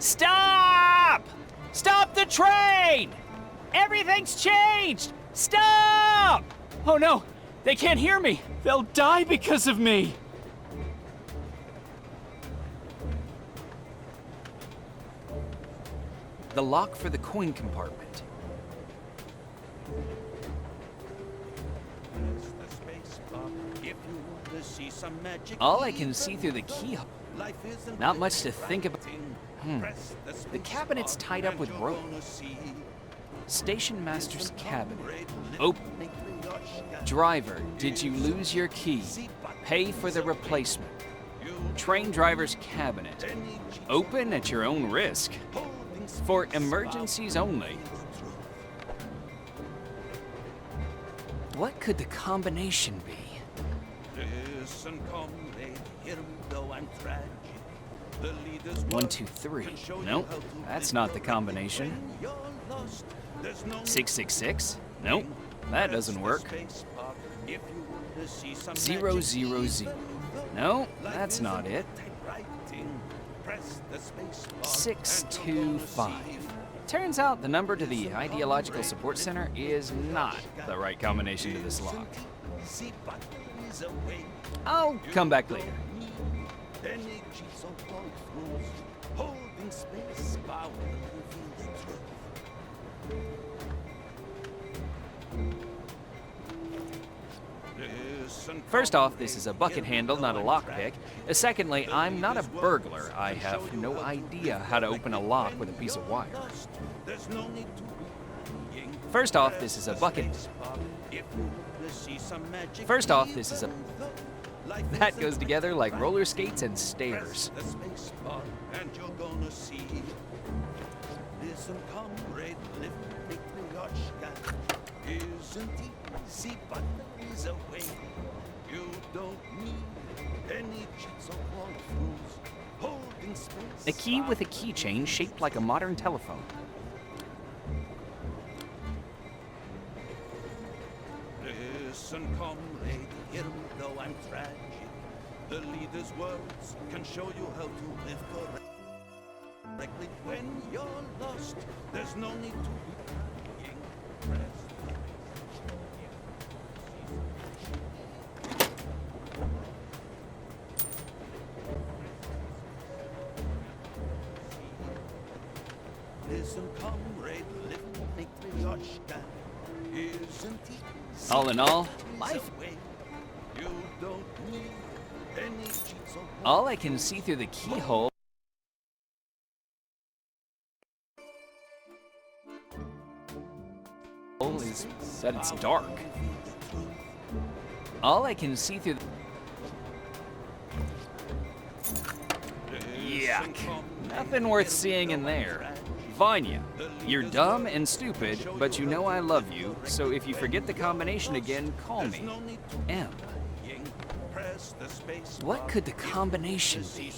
Stop! Stop the train! Everything's changed! Stop! Oh no, they can't hear me. They'll die because of me. The lock for the coin compartment. All I can see through the keyhole. Not much to think about. The cabinet's tied up with rope. Station master's cabinet. Open. Driver, did you lose your key? Pay for the replacement. Train driver's cabinet. Open at your own risk. For emergencies only. What could the combination be? Listen, comrade, hear me though I'm tragic. The leaders 1, 2, 3. Nope, that's not the combination. 666? Nope, that doesn't work. 0, 0, 0. No, that's not it. 6, 2, 5. Turns out the number to the Ideological Support Center is not the right combination to this lock. I'll come back later. First off, this is a bucket handle, not a lockpick. Secondly, I'm not a burglar. I have no idea how to open a lock with a piece of wire. First off, this is a bucket. First off, this is a... That goes together like roller skates and stairs. Listen, comrade, live Matryoshka. Isn't he? See, but he's away. You don't need any cheats or walkthroughs. Holding space. A key with a keychain shaped like a modern telephone. Listen, comrade, hear me though I'm tragic. The leader's words can show you how to live correctly. When you're lost, there's no need to be crying. Listen, comrade, live Matryoshka. Isn't he? All in all, life. All I can see through the keyhole is that it's dark. All I can see through the... Yuck. Nothing worth seeing in there. Vanya, you're dumb and stupid, but you know I love you, so if you forget the combination again, call me. M. What could the combination be?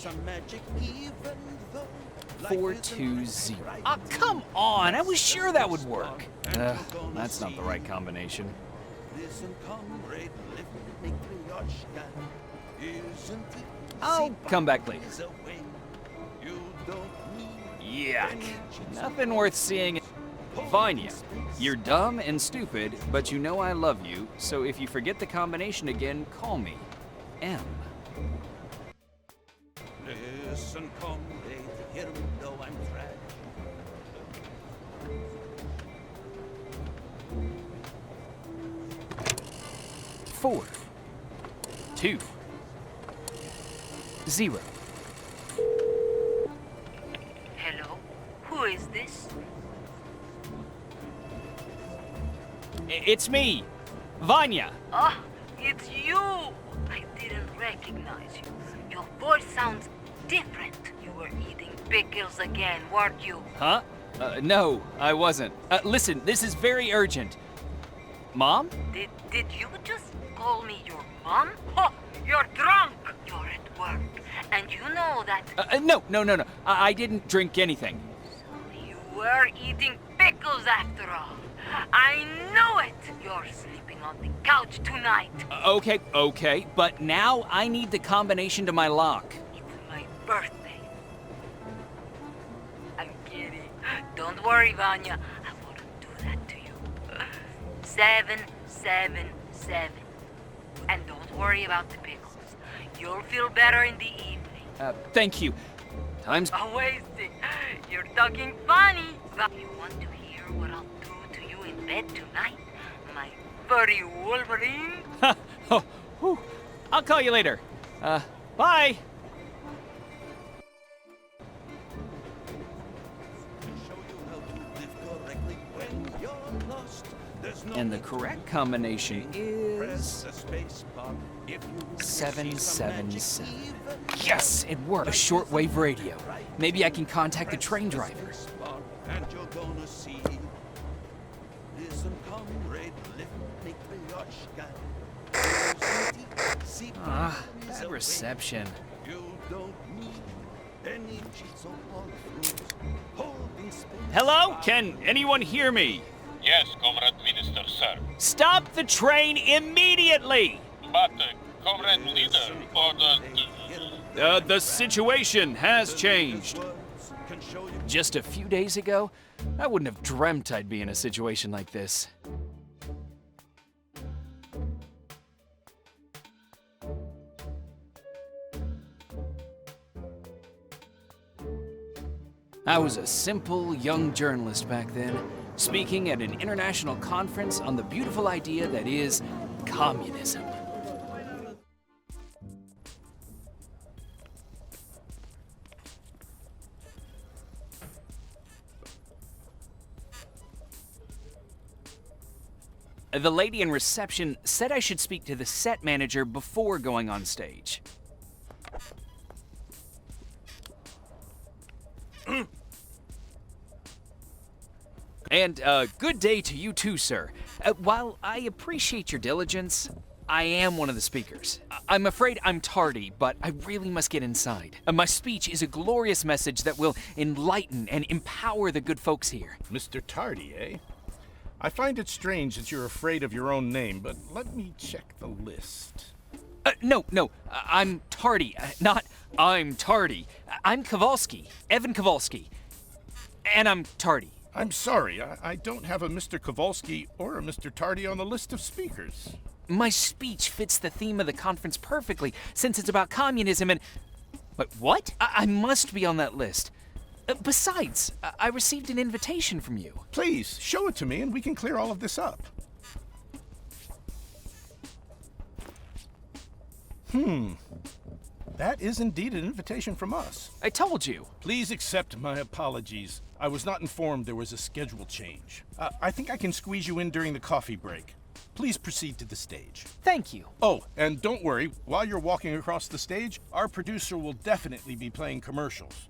420. Ah, come on! I was sure that would work. That's not the right combination. I'll come back later. Yuck. Nothing worth seeing. Vanya, you're dumb and stupid, but you know I love you, so if you forget the combination again, call me. M. Listen, comrade, hear me though I'm tragic. 4, 2, 0. Hello? Who is this? It's me, Vanya. Oh, it's you! I didn't recognize you. Your voice sounds different. You were eating pickles again, weren't you? Huh? No, I wasn't. Listen, this is very urgent. Mom? Did you just call me your mom? Oh, you're drunk! You're at work, and you know that... No. I didn't drink anything. So you were eating pickles after all. I knew it! You're sleeping on the couch tonight. Okay, but now I need the combination to my lock. It's my birthday. Don't worry, Vanya. I wouldn't do that to you. 777. And don't worry about the pickles. You'll feel better in the evening. Thank you. Time's Wasting. You're talking funny. You want to hear what I'll do to you in bed tonight? My furry Wolverine? Oh, whew. I'll call you later. Bye. And the correct combination is 777. Yes, it worked. A shortwave radio. Maybe I can contact the train driver. And you're gonna see. Listen, comrade, lift me Matryoshka. Bad reception. You don't need any cheats or walkthroughs. Holding space. Hello? Can anyone hear me? Yes, Comrade Minister, sir. Stop the train immediately! But, Comrade Leader, ordered... The situation has changed. Can show you. Just a few days ago, I wouldn't have dreamt I'd be in a situation like this. I was a simple young journalist back then, speaking at an international conference on the beautiful idea that is communism. The lady in reception said I should speak to the set manager before going on stage. And good day to you too, sir. While I appreciate your diligence, I am one of the speakers. I'm afraid I'm tardy, but I really must get inside. My speech is a glorious message that will enlighten and empower the good folks here. Mr. Tardy, eh? I find it strange that you're afraid of your own name, but let me check the list. No, I'm tardy, not I'm tardy. I'm Kowalski, Evan Kowalski, and I'm tardy. I'm sorry, I don't have a Mr. Kowalski or a Mr. Tardy on the list of speakers. My speech fits the theme of the conference perfectly, since it's about communism and... But what? I must be on that list. Besides, I received an invitation from you. Please, show it to me and we can clear all of this up. That is indeed an invitation from us. I told you. Please accept my apologies. I was not informed there was a schedule change. I think I can squeeze you in during the coffee break. Please proceed to the stage. Thank you. Oh, and don't worry, while you're walking across the stage, our producer will definitely be playing commercials.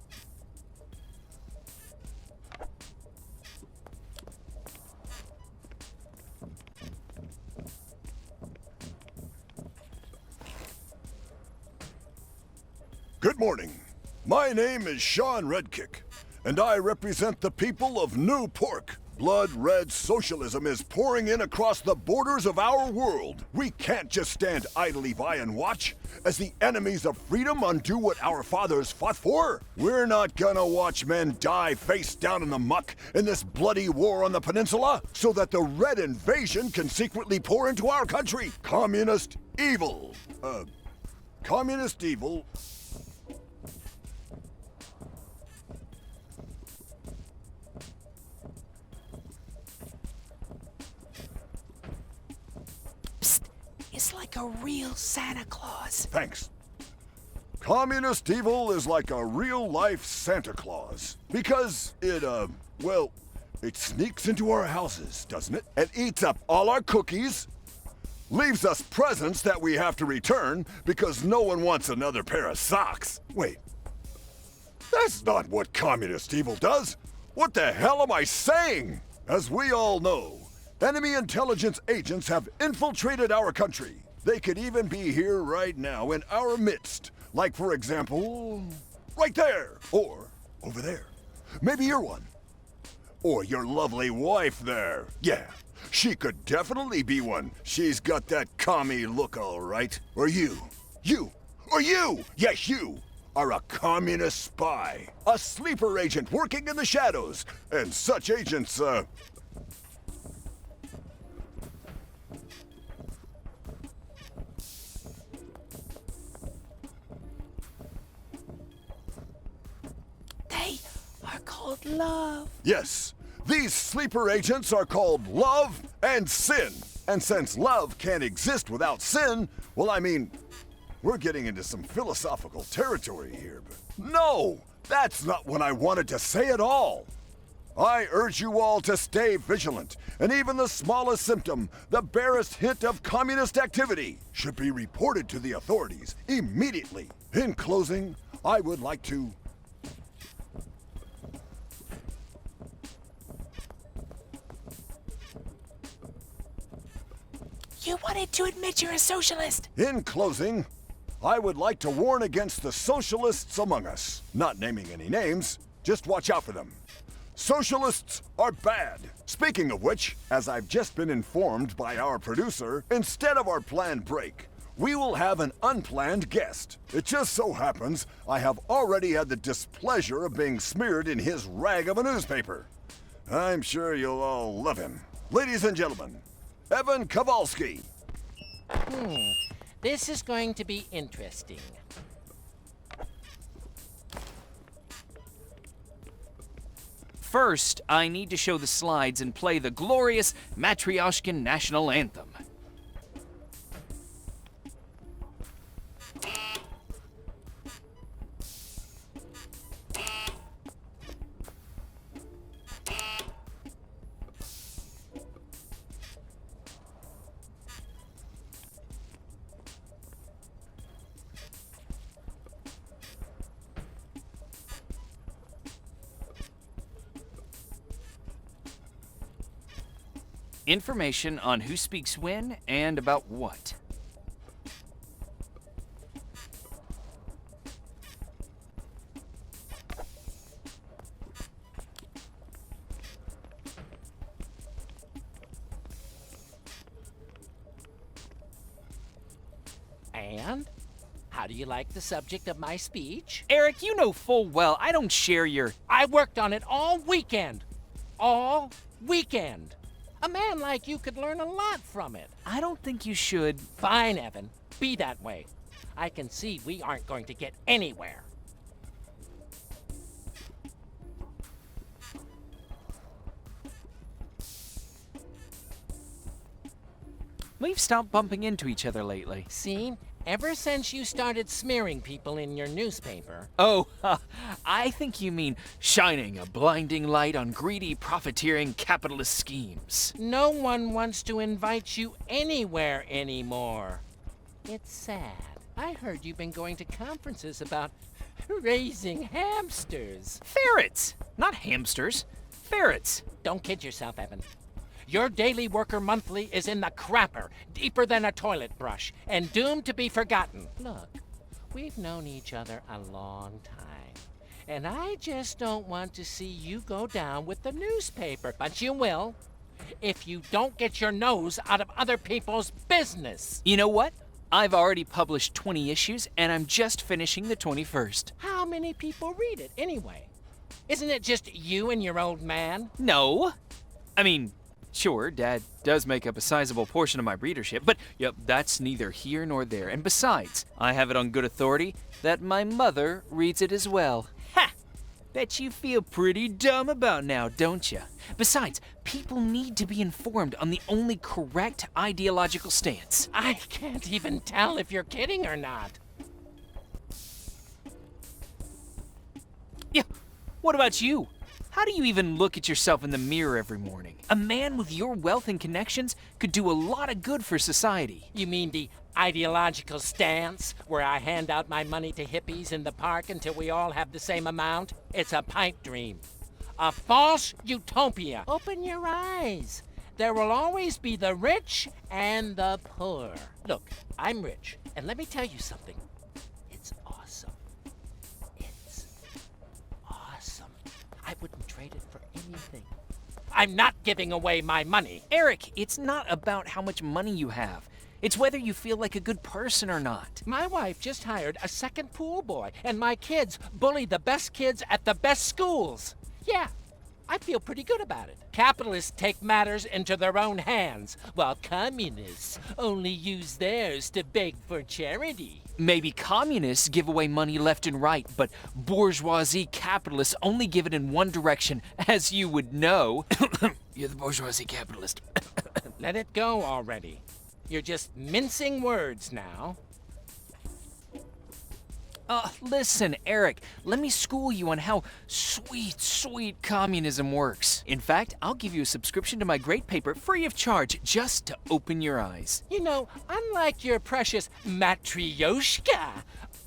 Good morning. My name is Sean Redkick, and I represent the people of New Pork. Blood-red socialism is pouring in across the borders of our world. We can't just stand idly by and watch as the enemies of freedom undo what our fathers fought for. We're not gonna watch men die face down in the muck in this bloody war on the peninsula so that the red invasion can secretly pour into our country. Communist evil. Communist evil. It's like a real Santa Claus. Thanks. Communist evil is like a real-life Santa Claus. Because it, it sneaks into our houses, doesn't it? And eats up all our cookies, leaves us presents that we have to return because no one wants another pair of socks. Wait, that's not what communist evil does. What the hell am I saying? As we all know, enemy intelligence agents have infiltrated our country. They could even be here right now in our midst. Like, for example, right there, or over there. Maybe you're one. Or your lovely wife there. Yeah, she could definitely be one. She's got that commie look, all right. Or you. Or you! Yes, you! are a communist spy, a sleeper agent working in the shadows, and such agents, They are called love. Yes, these sleeper agents are called love and sin. And since love can't exist without sin, well, I mean, we're getting into some philosophical territory here, but no, that's not what I wanted to say at all. I urge you all to stay vigilant, and even the smallest symptom, the barest hint of communist activity, should be reported to the authorities immediately. In closing, I would like to You wanted to admit you're a socialist. In closing, I would like to warn against the socialists among us. Not naming any names, just watch out for them. Socialists are bad. Speaking of which, as I've just been informed by our producer, instead of our planned break, we will have an unplanned guest. It just so happens I have already had the displeasure of being smeared in his rag of a newspaper. I'm sure you'll all love him. Ladies and gentlemen, Evan Kowalski. This is going to be interesting. First, I need to show the slides and play the glorious Matryoshkan national anthem. Information on who speaks when and about what. And? How do you like the subject of my speech? Eric, you know full well I don't share your... I worked on it all weekend. All weekend. A man like you could learn a lot from it. I don't think you should... Fine, Evan. Be that way. I can see we aren't going to get anywhere. We've stopped bumping into each other lately. See? Ever since you started smearing people in your newspaper... Oh, I think you mean shining a blinding light on greedy, profiteering capitalist schemes. No one wants to invite you anywhere anymore. It's sad. I heard you've been going to conferences about raising hamsters. Ferrets! Not hamsters. Ferrets. Don't kid yourself, Evan. Your Daily Worker Monthly is in the crapper, deeper than a toilet brush, and doomed to be forgotten. Look, we've known each other a long time, and I just don't want to see you go down with the newspaper. But you will, if you don't get your nose out of other people's business. You know what? I've already published 20 issues, and I'm just finishing the 21st. How many people read it, anyway? Isn't it just you and your old man? No. I mean... Sure, Dad does make up a sizable portion of my readership, but yep, that's neither here nor there. And besides, I have it on good authority that my mother reads it as well. Ha! Bet you feel pretty dumb about now, don't you? Besides, people need to be informed on the only correct ideological stance. I can't even tell if you're kidding or not. Yeah, what about you? How do you even look at yourself in the mirror every morning? A man with your wealth and connections could do a lot of good for society. You mean the ideological stance where I hand out my money to hippies in the park until we all have the same amount? It's a pipe dream. A false utopia. Open your eyes. There will always be the rich and the poor. Look, I'm rich, and let me tell you something. It's awesome. It's awesome. I wouldn't trade it for anything. I'm not giving away my money. Eric, it's not about how much money you have. It's whether you feel like a good person or not. My wife just hired a second pool boy, and my kids bully the best kids at the best schools. Yeah, I feel pretty good about it. Capitalists take matters into their own hands, while communists only use theirs to beg for charity. Maybe communists give away money left and right, but bourgeoisie capitalists only give it in one direction, as you would know. You're the bourgeoisie capitalist. Let it go already. You're just mincing words now. Listen, Eric, let me school you on how sweet communism works. In fact, I'll give you a subscription to my great paper free of charge just to open your eyes. You know, unlike your precious Matryoshka,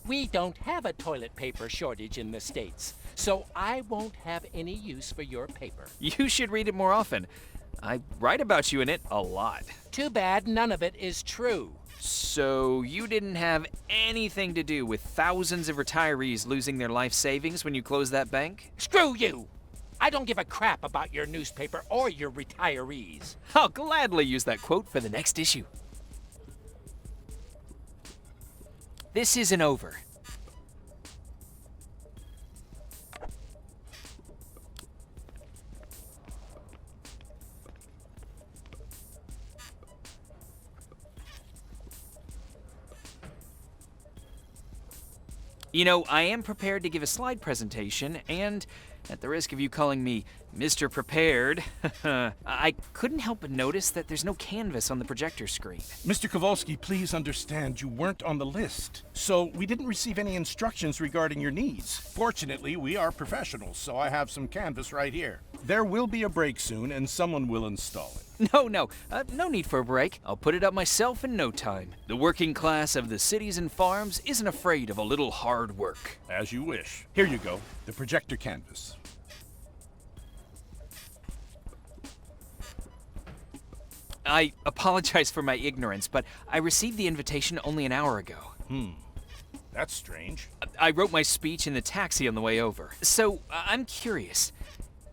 we don't have a toilet paper shortage in the States, so I won't have any use for your paper. You should read it more often. I write about you in it a lot. Too bad none of it is true. So you didn't have anything to do with thousands of retirees losing their life savings when you closed that bank? Screw you! I don't give a crap about your newspaper or your retirees. I'll gladly use that quote for the next issue. This isn't over. You know, I am prepared to give a slide presentation, and at the risk of you calling me Mr. Prepared, I couldn't help but notice that there's no canvas on the projector screen. Mr. Kowalski, please understand you weren't on the list, so we didn't receive any instructions regarding your needs. Fortunately, we are professionals, so I have some canvas right here. There will be a break soon, and someone will install it. No need for a break. I'll put it up myself in no time. The working class of the cities and farms isn't afraid of a little hard work. As you wish. Here you go, the projector canvas. I apologize for my ignorance, but I received the invitation only an hour ago. That's strange. I wrote my speech in the taxi on the way over. So, I'm curious.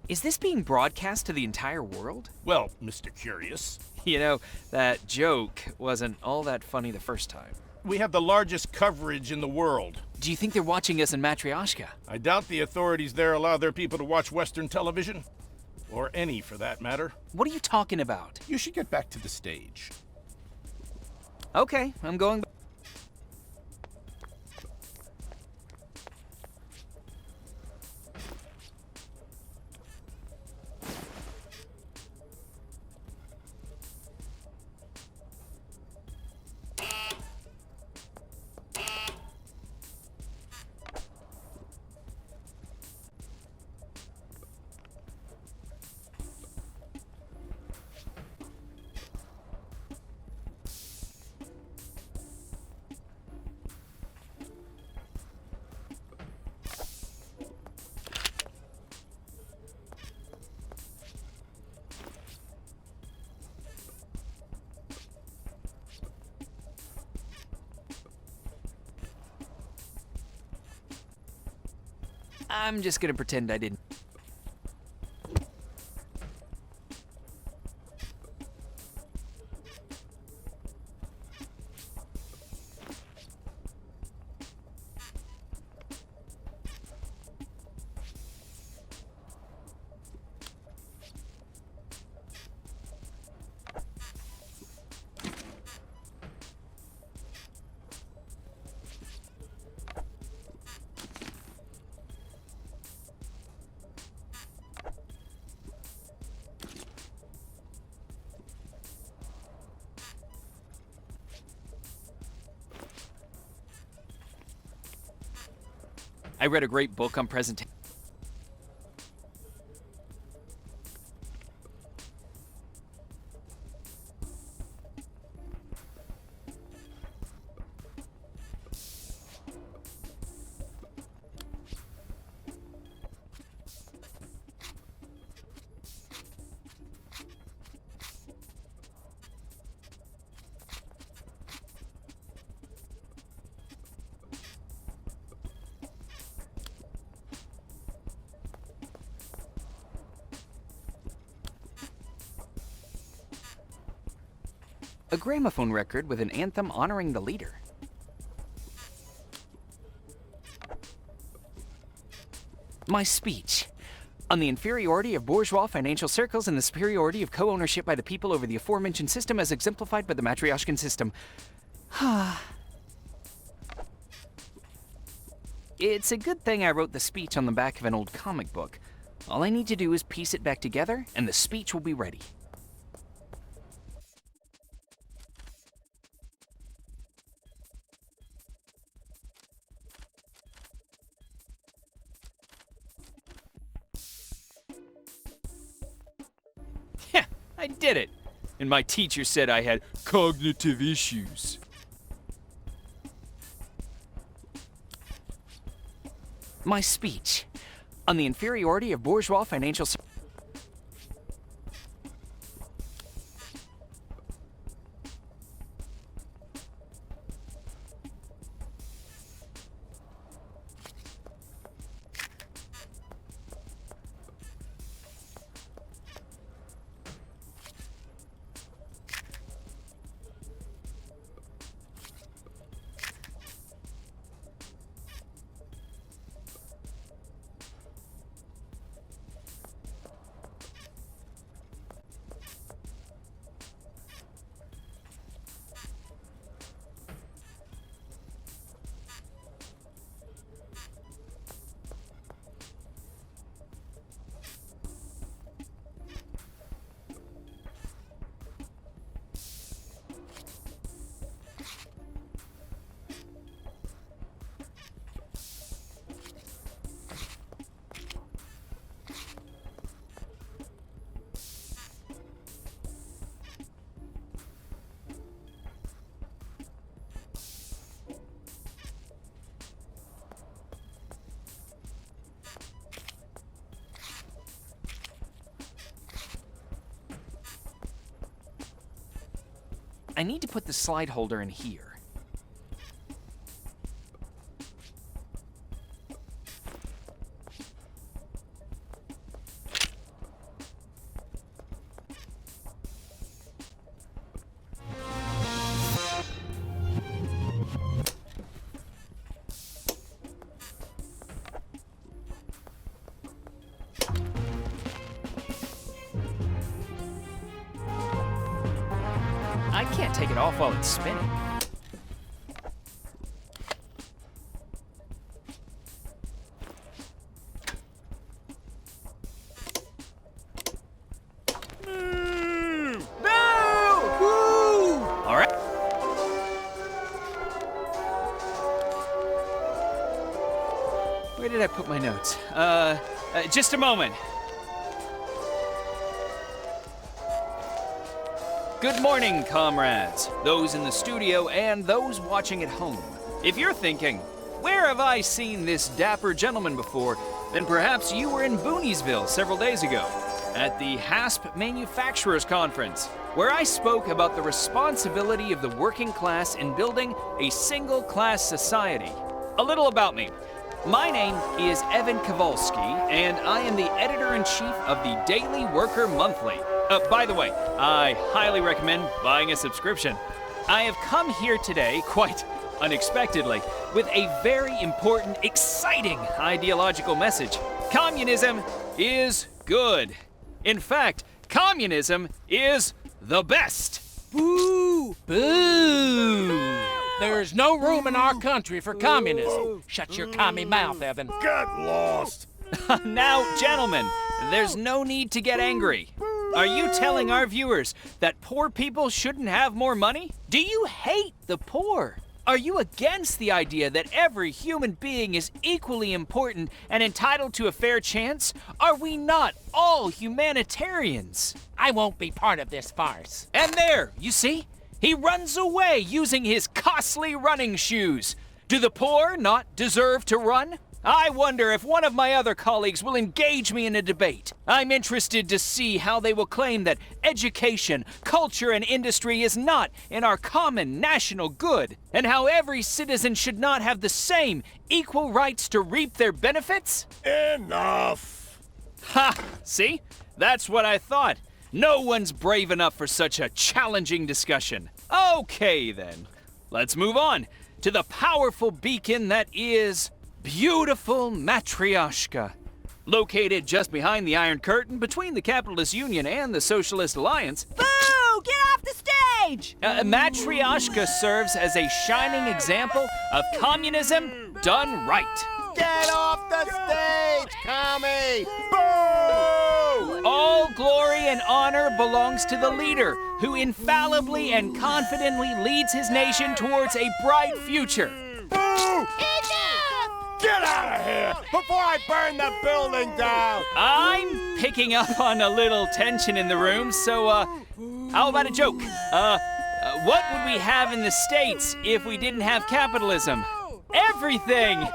Is this being broadcast to the entire world? Well, Mr. Curious, You know, that joke wasn't all that funny the first time. we have the largest coverage in the world. Do you think they're watching us in Matryoshka? I doubt the authorities there allow their people to watch Western television. Or any, for that matter. What are you talking about? You should get back to the stage. Okay, I'm going. I'm just gonna pretend I didn't. I read a great book on presentation. A gramophone record with an anthem honoring the leader. My speech. On the inferiority of bourgeois financial circles and the superiority of co-ownership by the people over the aforementioned system as exemplified by the Matryoshkan system. It's a good thing I wrote the speech on the back of an old comic book. All I need to do is piece it back together, and the speech will be ready. Yeah, I did it! And my teacher said I had cognitive issues. My speech. On the inferiority of bourgeois financial... I need to put the slide holder in here. I can't take it off while it's spinning. No! Woo! All right. Where did I put my notes? Just a moment. Good morning, comrades, those in the studio and those watching at home. If you're thinking, where have I seen this dapper gentleman before, then perhaps you were in Booniesville several days ago at the HASP Manufacturers Conference, where I spoke about the responsibility of the working class in building a single-class society. A little about me. My name is Evan Kowalski, and I am the editor-in-chief of the Daily Worker Monthly. By the way, I highly recommend buying a subscription. I have come here today, quite unexpectedly, with a very important, exciting ideological message. Communism is good. In fact, communism is the best. Boo! Boo! There's no room in our country for communism. Shut your commie mouth, Evan. Get lost! Now, gentlemen, there's no need to get angry. Are you telling our viewers that poor people shouldn't have more money? Do you hate the poor? Are you against the idea that every human being is equally important and entitled to a fair chance? Are we not all humanitarians? I won't be part of this farce. And there, you see? He runs away using his costly running shoes. Do the poor not deserve to run? I wonder if one of my other colleagues will engage me in a debate. I'm interested to see how they will claim that education, culture, and industry is not in our common national good, and how every citizen should not have the same equal rights to reap their benefits? Enough! Ha! See? That's what I thought. No one's brave enough for such a challenging discussion. Okay then, let's move on to the powerful beacon that is beautiful Matryoshka. Located just behind the Iron Curtain between the Capitalist Union and the Socialist Alliance, Boo! Get off the stage! Matryoshka serves as a shining example of communism done right. Get off the stage, commie! Boo! All glory and honor belongs to the leader, who infallibly and confidently leads his nation towards a bright future. Boo! Get out of here before I burn the building down! I'm picking up on a little tension in the room, so, how about a joke? What would we have in the States if we didn't have capitalism? Everything!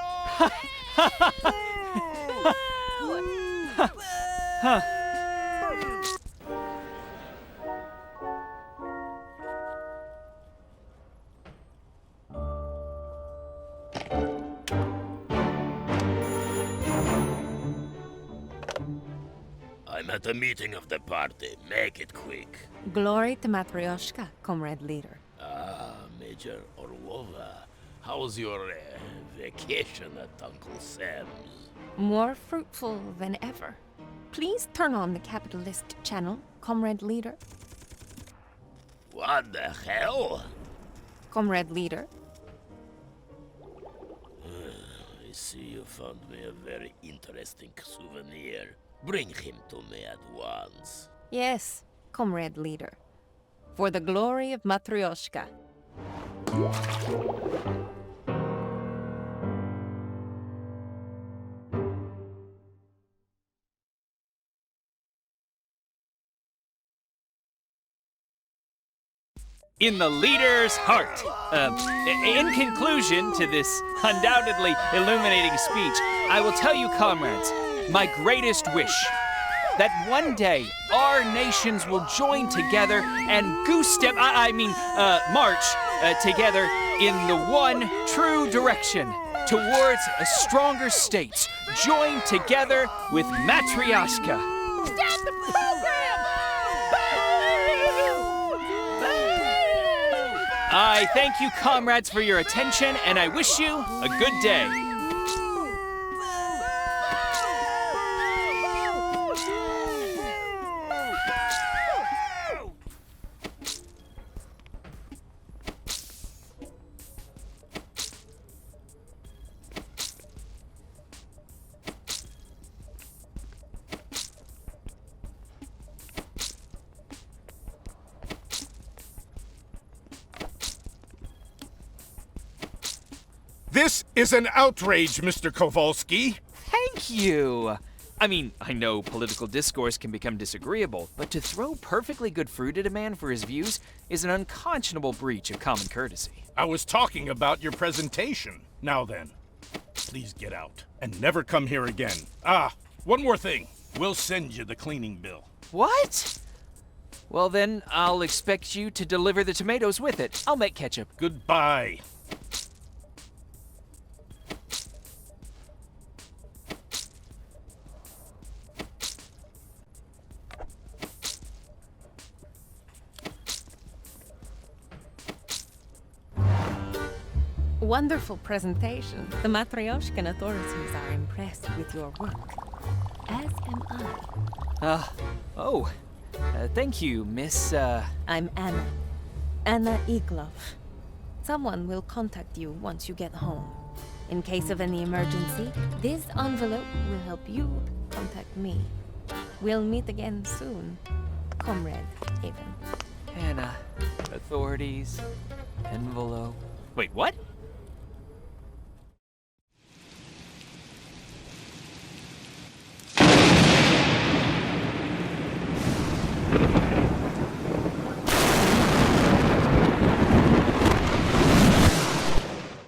I'm at a meeting of the party. Make it quick. Glory to Matryoshka, comrade leader. Ah, Major Orlova. How's your vacation at Uncle Sam's? More fruitful than ever. Please turn on the capitalist channel, comrade leader. What the hell? Comrade leader. I see you found me a very interesting souvenir. Bring him to me at once. Yes, comrade leader. For the glory of Matryoshka. In the leader's heart. In conclusion to this undoubtedly illuminating speech, I will tell you, comrades, my greatest wish, that one day our nations will join together and march together in the one true direction towards a stronger state, joined together with Matryoshka. Stop the program! I thank you, comrades, for your attention, and I wish you a good day. This is an outrage, Mr. Kowalski. Thank you. I mean, I know political discourse can become disagreeable, but to throw perfectly good fruit at a man for his views is an unconscionable breach of common courtesy. I was talking about your presentation. Now then, please get out and never come here again. Ah, one more thing. We'll send you the cleaning bill. What? Well then, I'll expect you to deliver the tomatoes with it. I'll make ketchup. Goodbye. Wonderful presentation. The Matryoshkan authorities are impressed with your work. As am I. Thank you, Miss, I'm Anna. Anna Iglov. Someone will contact you once you get home. In case of any emergency, this envelope will help you contact me. We'll meet again soon, Comrade Avon. Anna, authorities, envelope. Wait, what?